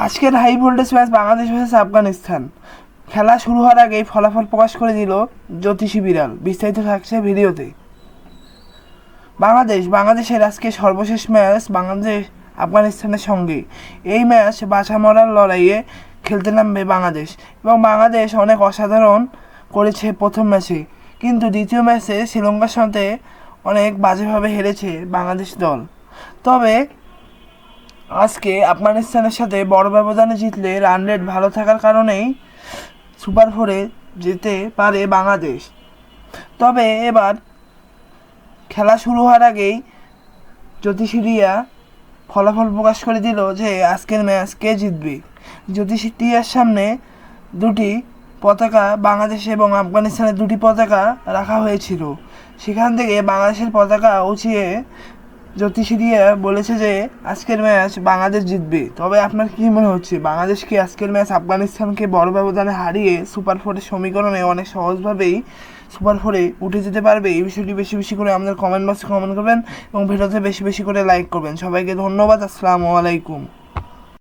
আজকের high voltage match Bangladesh versus Afghanistan. খেলা শুরু হওয়ার আগেই ফলাফল প্রকাশ করে দিল জ্যোতিষী বিড়াল। বিস্তারিত থাকছে ভিডিওতে। বাংলাদেশের আজকে সর্বশেষ ম্যাচ বাংলাদেশ আফগানিস্তানের সঙ্গে। এই ম্যাচ বাঁচা মরার লড়াইয়ে খেলতে নামবে বাংলাদেশ, এবং বাংলাদেশ অনেক অসাধারণ করেছে প্রথম ম্যাচে, কিন্তু দ্বিতীয় ম্যাচে শ্রীলঙ্কার সাথে অনেক বাজেভাবে হেরেছে বাংলাদেশ দল। তবে আজকে আফগানিস্তানের সাথে বড় ব্যবধানে জিতলে রান রেট ভালো থাকার কারণেই সুপার ফোরে যেতে পারে বাংলাদেশ। তবে এবার খেলা শুরু হওয়ার আগেই জ্যোতিষীরা ফলাফল প্রকাশ করে দিল যে আজকের ম্যাচ কে জিতবে। জ্যোতিষীর সামনে দুটি পতাকা, বাংলাদেশ এবং আফগানিস্তানের দুটি পতাকা রাখা হয়েছিল। সেখান থেকে বাংলাদেশের পতাকা উঁচিয়ে জ্যোতিষীরা বলেছে যে আজকের ম্যাচ বাংলাদেশ জিতবে। তবে আপনার কী মনে হচ্ছে, বাংলাদেশ কি আজকের ম্যাচ আফগানিস্তানকে বড় ব্যবধানে হারিয়ে সুপার ফোরের সমীকরণে অনেক সহজভাবেই সুপার ফোরে উঠে যেতে পারবে? এই বিষয়টি বেশি বেশি করে আমাদের কমেন্ট বক্সে কমেন্ট করবেন এবং ভিডিওতে বেশি বেশি করে লাইক করবেন। সবাইকে ধন্যবাদ। আসসালামু আলাইকুম।